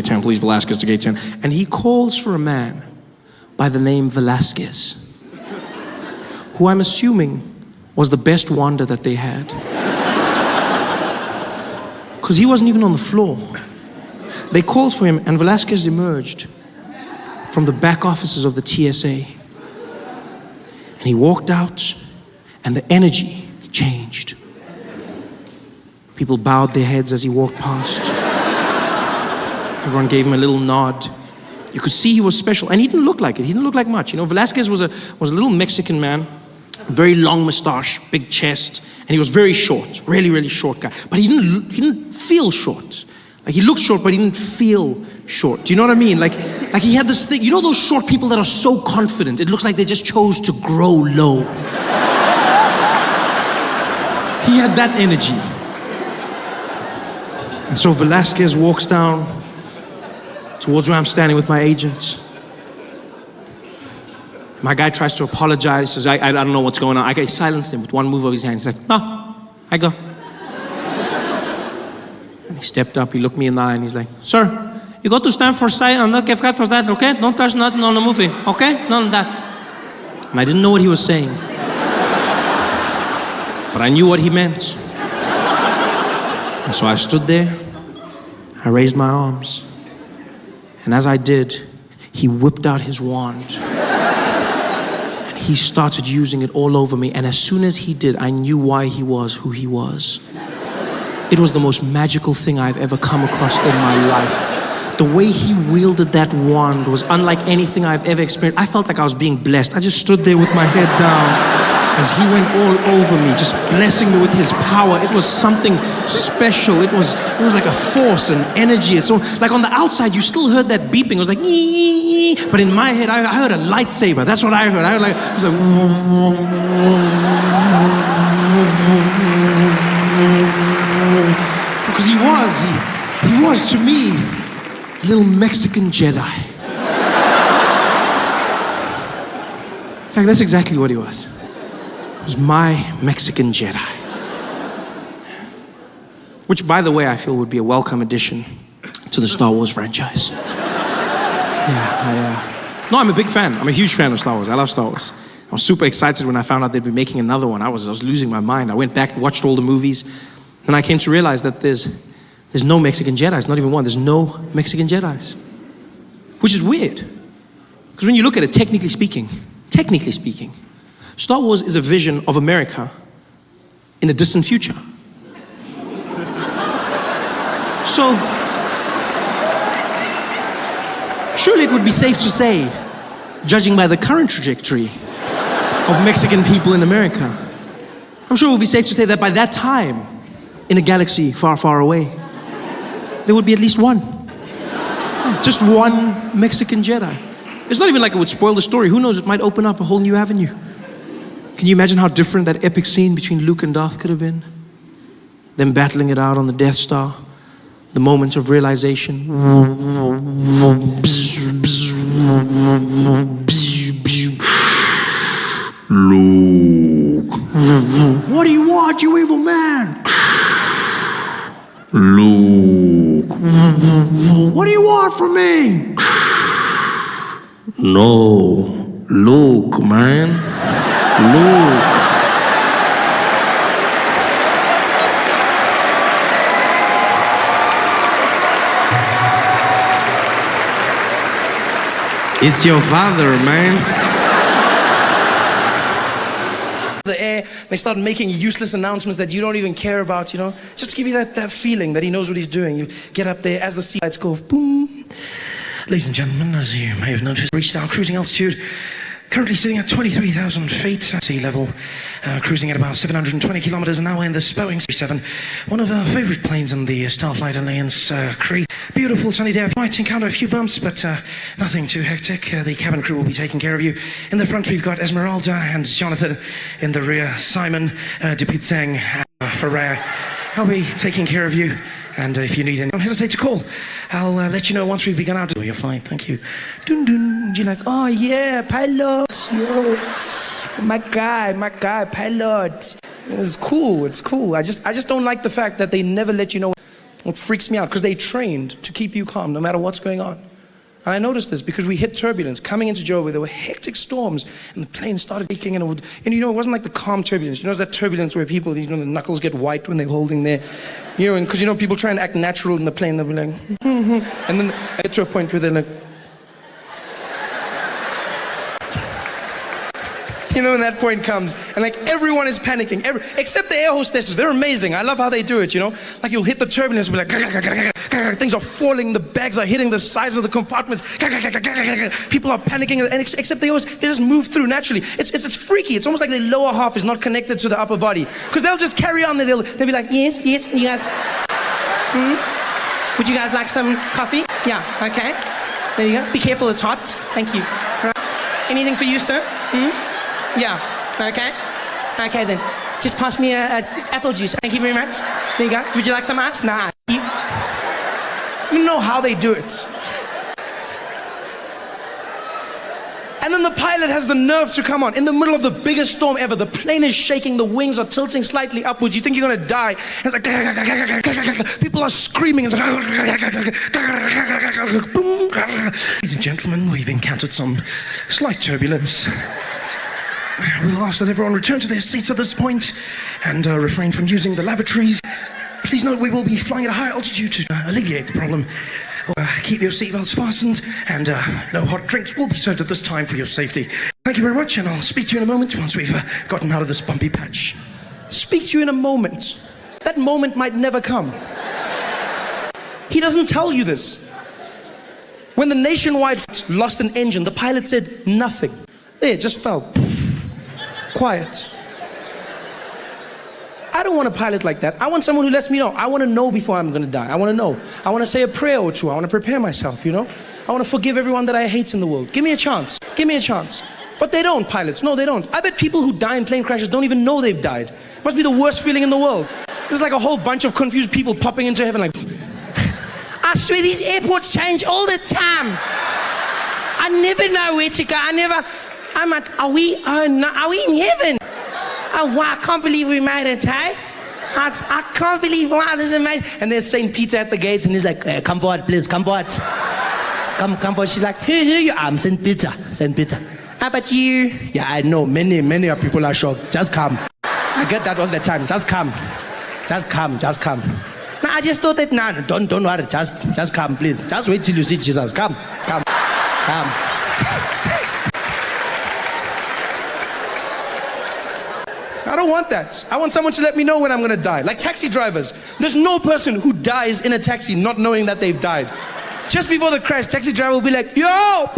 10, please? Velasquez to gate 10. And he calls for a man by the name Velasquez, who I'm assuming was the best wander that they had. Because he wasn't even on the floor. They called for him, and Velasquez emerged from the back offices of the TSA. And he walked out, and the energy changed. People bowed their heads as he walked past. Everyone gave him a little nod. You could see he was special, and he didn't look like it. He didn't look like much. You know, Velasquez was a little Mexican man, very long mustache, big chest, and he was very short, really, really short guy. But he didn't feel short. Like he looked short, but he didn't feel short. Do you know what I mean? Like he had this thing. You know those short people that are so confident, it looks like they just chose to grow low. He had that energy. And so Velasquez walks down towards where I'm standing with my agent. My guy tries to apologize, says, I don't know what's going on. I silenced him with one move of his hand. He's like, no, I go. And he stepped up, he looked me in the eye, and he's like, sir, you got to stand for side and not give for that, okay? Don't touch nothing on the movie, okay? None of that. And I didn't know what he was saying. But I knew what he meant. And so I stood there, I raised my arms, and as I did, he whipped out his wand. And he started using it all over me, and as soon as he did, I knew why he was who he was. It was the most magical thing I've ever come across in my life. The way he wielded that wand was unlike anything I've ever experienced. I felt like I was being blessed. I just stood there with my head down as he went all over me, just blessing me with his power. It was something special. It was like a force and energy. It's all, like on the outside, you still heard that beeping. It was like, ee, but in my head, I heard a lightsaber. That's what I heard. I heard like, it was like, because he was to me, little Mexican Jedi. In fact, that's exactly what he was. He was my Mexican Jedi. Which, by the way, I feel would be a welcome addition to the Star Wars franchise. No, I'm a big fan. I'm a huge fan of Star Wars. I love Star Wars. I was super excited when I found out they'd be making another one. I was losing my mind. I went back, watched all the movies, and I came to realize that there's no Mexican Jedis, not even one. There's no Mexican Jedis. Which is weird. Because when you look at it, technically speaking, Star Wars is a vision of America in a distant future. So, surely it would be safe to say, judging by the current trajectory of Mexican people in America, I'm sure it would be safe to say that by that time, in a galaxy far, far away, there would be at least one. Just one Mexican Jedi. It's not even like it would spoil the story. Who knows, it might open up a whole new avenue. Can you imagine how different that epic scene between Luke and Darth could have been? Them battling it out on the Death Star. The moments of realization. Luke. What do you want, you evil man? Luke. What do you want from me? No. Luke, man. Luke. It's your father, man. The air, they start making useless announcements that you don't even care about, you know, just to give you that feeling that he knows what he's doing. You get up there as the sea lights go, boom. Ladies and gentlemen, as you may have noticed, reached our cruising altitude. Currently sitting at 23,000 feet at sea level, cruising at about 720 kilometers an hour in the Boeing 7, one of our favorite planes in the Starflight Alliance crew. Beautiful sunny day. Might encounter a few bumps, but nothing too hectic. The cabin crew will be taking care of you. In the front, we've got Esmeralda and Jonathan. In the rear, Simon, Dupitsang, Ferrer. I'll be taking care of you. And if you need anything, don't hesitate to call. I'll let you know once we've begun our... Oh, you're fine, thank you. Dun dun. You're like, oh yeah, pilot. Yo, my guy, pilot. It's cool. I just don't like the fact that they never let you know. It freaks me out because they trained to keep you calm no matter what's going on. And I noticed this because we hit turbulence coming into Joe where there were hectic storms and the plane started shaking and you know, it wasn't like the calm turbulence. You know, that turbulence where people, you know, the knuckles get white when they're holding their, you know, and because, you know, people try and act natural in the plane, they'll be like, and then I get to a point where they're like, you know, when that point comes, and like everyone is panicking, except the air hostesses. They're amazing. I love how they do it, you know? Like you'll hit the turbulence, and be like, things are falling, the bags are hitting the sides of the compartments. People are panicking, and except they just move through naturally. It's freaky. It's almost like the lower half is not connected to the upper body. Because they'll just carry on, they'll be like, yes, you guys, would you guys like some coffee? Yeah, okay. There you go. Be careful, it's hot. Thank you. All right. Anything for you, sir? Yeah, okay. Okay then. Just pass me a apple juice. Thank you very much. There you go. Would you like some ice? Nah. You know how they do it. And then the pilot has the nerve to come on in the middle of the biggest storm ever. The plane is shaking, the wings are tilting slightly upwards. You think you're gonna die. And it's like, people are screaming. It's like, ladies and gentlemen, we've encountered some slight turbulence. We'll ask that everyone return to their seats at this point and refrain from using the lavatories. Please note we will be flying at a high altitude to alleviate the problem. Keep your seatbelts fastened, and no hot drinks will be served at this time for your safety. Thank you very much, and I'll speak to you in a moment once we've gotten out of this bumpy patch. Speak to you in a moment. That moment might never come. He doesn't tell you this. When the nationwide lost an engine, the pilot said nothing. It just fell. Quiet. I don't want a pilot like that. I want someone who lets me know. I want to know before I'm going to die. I want to know. I want to say a prayer or two. I want to prepare myself, you know? I want to forgive everyone that I hate in the world. Give me a chance. Give me a chance. But they don't, pilots. No, they don't. I bet people who die in plane crashes don't even know they've died. It must be the worst feeling in the world. There's like a whole bunch of confused people popping into heaven like, I swear these airports change all the time. I never know where to go. I'm like, are we in heaven? Oh, wow, I can't believe we made it, hey? I can't believe, wow, this is amazing. And there's St. Peter at the gates, and he's like, come forward, please, come forward. Come forward. She's like, here you are, I'm St. Peter. How about you? Yeah, I know, many of people are shocked. Just come. I get that all the time. Just come. No, I just thought that, no, don't worry, just come, please. Just wait till you see Jesus. Come. I don't want that. I want someone to let me know when I'm gonna die. Like taxi drivers. There's no person who dies in a taxi not knowing that they've died. Just before the crash, taxi driver will be like, yo!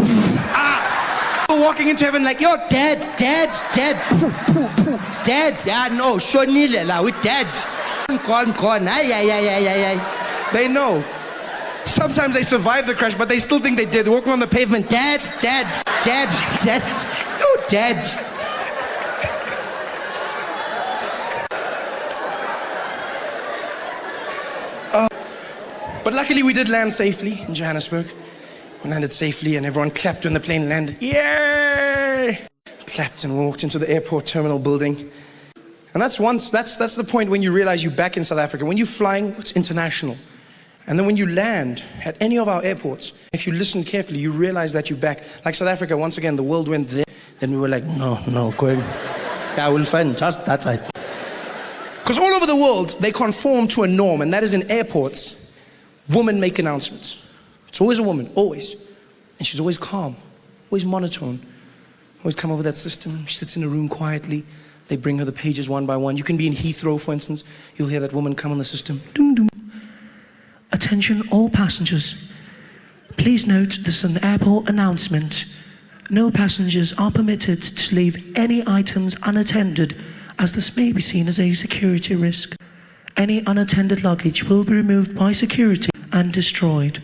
Walking into heaven like, yo, dead. Dead. Yeah, no, shonile la, we're dead. Gone. Ay. They know. Sometimes they survive the crash, but they still think they did. They're walking on the pavement, dead. You're dead. But luckily we did land safely in Johannesburg. We landed safely and everyone clapped when the plane landed. Yay! Clapped and walked into the airport terminal building. And that's the point when you realize you're back in South Africa. When you're flying, it's international. And then when you land at any of our airports, if you listen carefully, you realize that you're back. Like South Africa, once again, the world went there. Then we were like, no, going. Yeah, we'll find just that side. Because all over the world, they conform to a norm, and that is in airports. Women make announcements. It's always a woman, always. And she's always calm, always monotone. Always come over that system. She sits in a room quietly. They bring her the pages one by one. You can be in Heathrow, for instance. You'll hear that woman come on the system. Doom, doom. Attention all passengers. Please note this is an airport announcement. No passengers are permitted to leave any items unattended, as this may be seen as a security risk. Any unattended luggage will be removed by security and destroyed.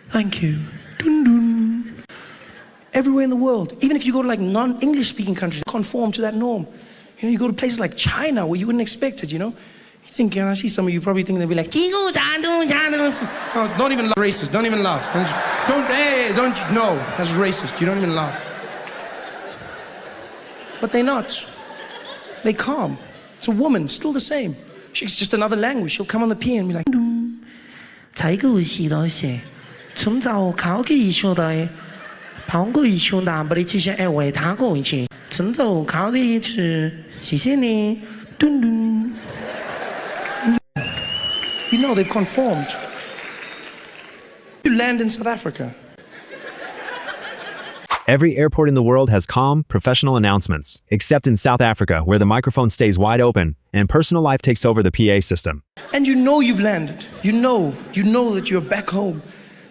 Thank you. Dun dun. Everywhere in the world, even if you go to like non-English speaking countries, conform to that norm. You know, you go to places like China where you wouldn't expect it, you know? You think, I see some of you probably think they'll be like, no, don't even laugh. Racist, don't even laugh. No, that's racist, you don't even laugh. But they're not. They calm. It's a woman, still the same. She's just another language. She'll come on the piano and be like, you know, they've conformed. You land in South Africa. Every airport in the world has calm, professional announcements, except in South Africa, where the microphone stays wide open and personal life takes over the PA system. And you know you've landed. You know that you're back home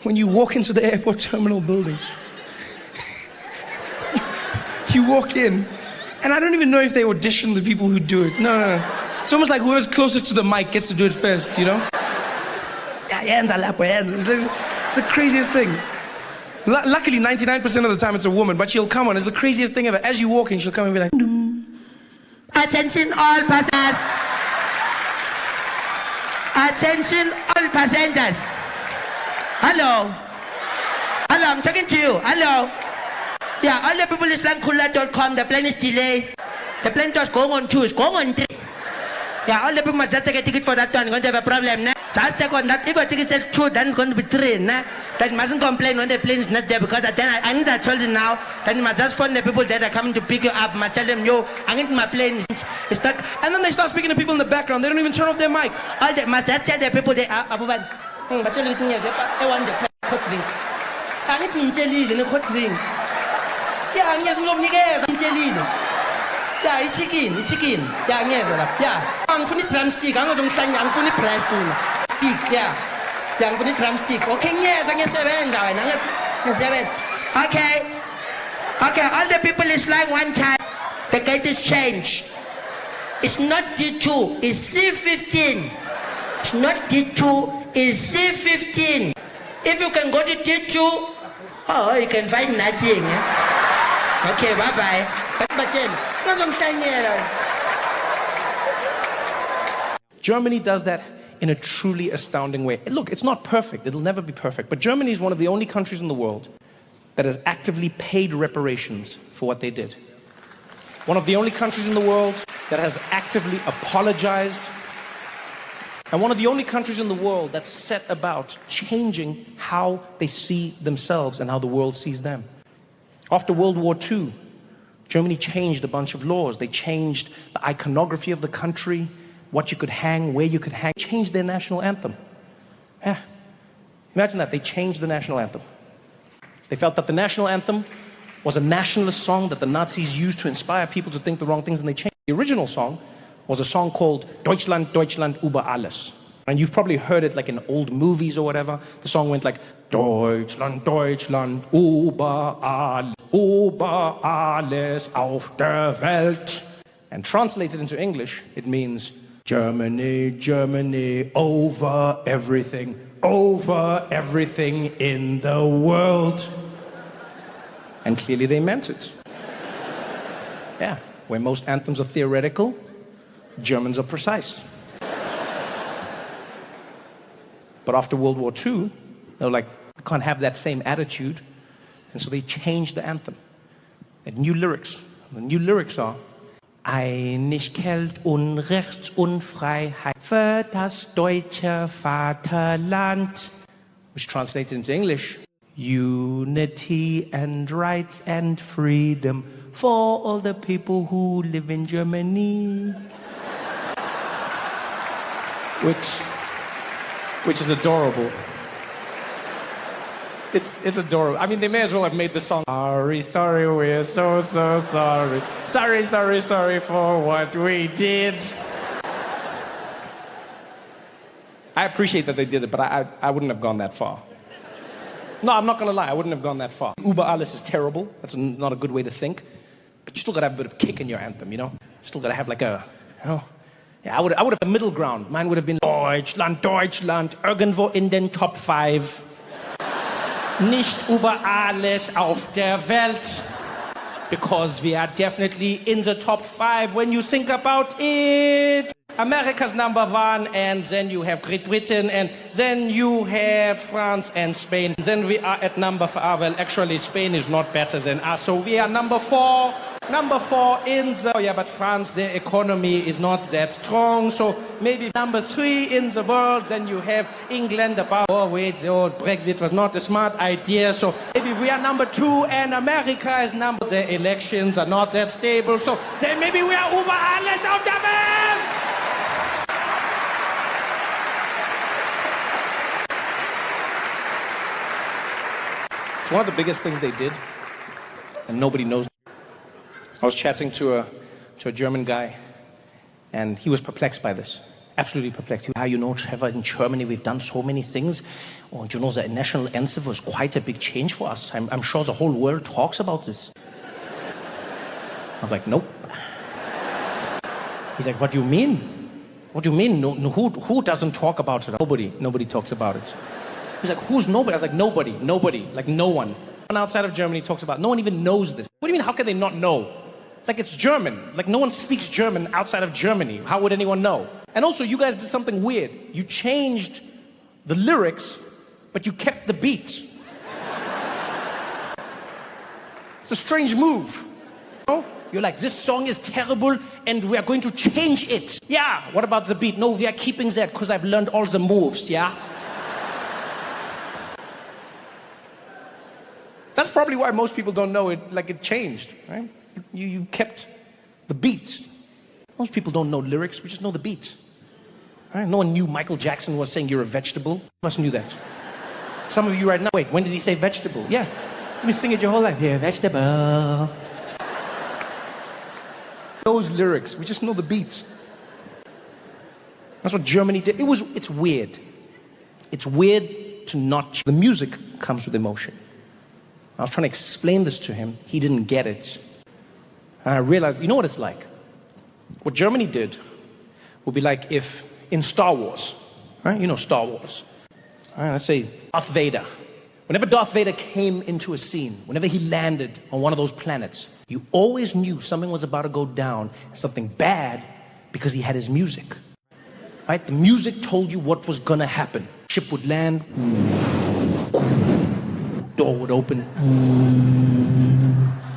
when you walk into the airport terminal building. You walk in, and I don't even know if they audition the people who do it. No. It's almost like whoever's closest to the mic gets to do it first, you know? It's the craziest thing. Luckily, 99% of the time it's a woman, but she'll come on. It's the craziest thing ever. As you walk in, she'll come and be like, Attention all passengers. Attention all passengers. Hello, I'm talking to you. Hello. Yeah, all the people is like Kula.com, the plane is delayed. The plane just going on 2, it's going on 3. Yeah, all the people must just take a ticket for that one, going to have a problem. Nah? Just take on that. If a ticket says 2, then it's going to be 3. Nah? Then mustn't complain when the plane is not there, because then I need to tell you now, then you must just phone the people that are coming to pick you up, must tell them, yo, I need my plane, it's stuck. And then they start speaking to people in the background. They don't even turn off their mic. All the must just tell the people they are, Abuban, but tell you things, I want the hot drink. I need to tell you the hot drink. Yeah, I'm just looking at it. Yeah, it's chicken. Yeah, yeah. I'm for the drumstick. I'm going to say I'm for the breast stick. Yeah, I'm for the drumstick. Okay, yes, I'm 7. I'm 7. Okay. All the people is like one time. The gate is changed. It's not D2. It's C15. It's not D2. It's C15. If you can go to D2, oh, you can find nothing. Okay, bye-bye. Germany does that in a truly astounding way. Look, it's not perfect. It'll never be perfect. But Germany is one of the only countries in the world that has actively paid reparations for what they did. One of the only countries in the world that has actively apologized. And one of the only countries in the world that's set about changing how they see themselves and how the world sees them. After World War II, Germany changed a bunch of laws. They changed the iconography of the country, what you could hang, where you could hang. Changed their national anthem. Yeah. Imagine that. They changed the national anthem. They felt that the national anthem was a nationalist song that the Nazis used to inspire people to think the wrong things, and they changed. The original song was a song called Deutschland, Deutschland über alles. And you've probably heard it like in old movies or whatever. The song went like, Deutschland, Deutschland, über alles auf der Welt. And translated into English, it means, Germany, Germany, over everything in the world. And clearly they meant it. Yeah, where most anthems are theoretical, Germans are precise. But after World War II, they were like, we can't have that same attitude. And so they changed the anthem. They had new lyrics. The new lyrics are, Einigkeit und Rechts und Freiheit für das deutsche Vaterland. Which translated into English, unity and rights and freedom for all the people who live in Germany. Which is adorable. It's adorable. I mean, they may as well have made the song, sorry, we're so sorry. Sorry for what we did. I appreciate that they did it, but I wouldn't have gone that far. No, I'm not gonna lie, I wouldn't have gone that far. Über alles is terrible. That's not a good way to think. But you still gotta have a bit of kick in your anthem, you know? You still gotta have like a, you know? Yeah, I would have the middle ground. Mine would have been Deutschland, Deutschland, irgendwo in den Top 5. Nicht über alles auf der Welt. Because we are definitely in the top 5 when you think about it. America's number 1, and then you have Great Britain, and then you have France and Spain. Then we are at number 5. Well, actually, Spain is not better than us, so we are number 4. Number 4 in the... Oh yeah, but France, their economy is not that strong, so maybe number 3 in the world. Then you have England about... Oh wait, Brexit was not a smart idea, so maybe we are number 2, and America is number... Their elections are not that stable, so then maybe we are über alles auf der Welt! It's one of the biggest things they did, and nobody knows. I was chatting to a German guy, and he was perplexed by this. Absolutely perplexed. How, you know, Trevor, in Germany we've done so many things. Oh, and you know, the national anthem was quite a big change for us. I'm sure the whole world talks about this. I was like, nope. He's like, what do you mean? What do you mean? No, who doesn't talk about it? Nobody talks about it. He's like, who's nobody? I was like, nobody, like no one. No one outside of Germany talks about it. No one even knows this. What do you mean, how can they not know? Like, it's German. Like, no one speaks German outside of Germany. How would anyone know? And also, you guys did something weird. You changed the lyrics, but you kept the beat. It's a strange move. Oh, you're like, this song is terrible and we are going to change it. Yeah, what about the beat? No, we are keeping that because I've learned all the moves, yeah? That's probably why most people don't know it, like it changed, right? You kept the beat. Most people don't know lyrics, we just know the beat. Right? No one knew Michael Jackson was saying you're a vegetable. Who else knew that? Some of you right now, wait, when did he say vegetable? Yeah, you've been singing it your whole life. Yeah, vegetable. Those lyrics, we just know the beat. That's what Germany did. It's weird. It's weird to not, the music comes with emotion. I was trying to explain this to him. He didn't get it. And I realized, you know what it's like? What Germany did would be like if in Star Wars, right? You know Star Wars. All right, let's say Darth Vader. Whenever Darth Vader came into a scene, whenever he landed on one of those planets, you always knew something was about to go down, something bad, because he had his music. Right? The music told you what was gonna happen. Ship would land, door would open,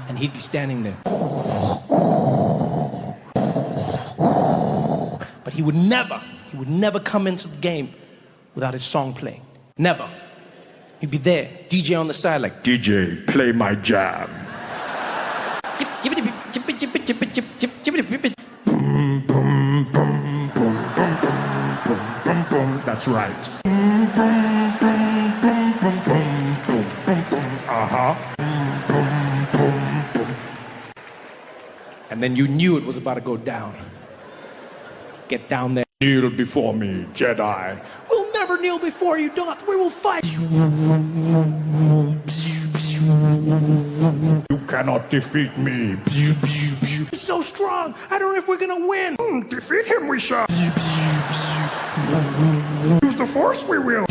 and he'd be standing there. But he would never come into the game without his song playing. Never. He'd be there, DJ on the side, like, DJ, play my jam. That's right. and then you knew it was about to go down. Get down there. Kneel before me, Jedi. We'll never kneel before you, Darth. We will fight. You cannot defeat me. He's so strong. I don't know if we're gonna win. Defeat him we shall. Use the force we will.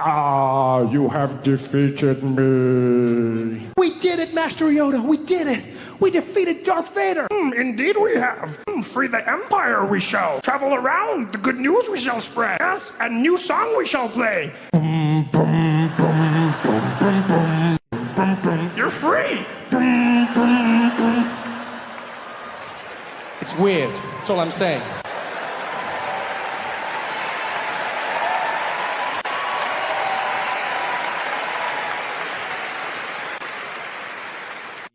Ah, you have defeated me. We did it, Master Yoda. We did it. We defeated Darth Vader. Indeed we have. Free the Empire we shall. Travel around. The good news we shall spread. Yes, a new song we shall play. You're free. It's weird. That's all I'm saying.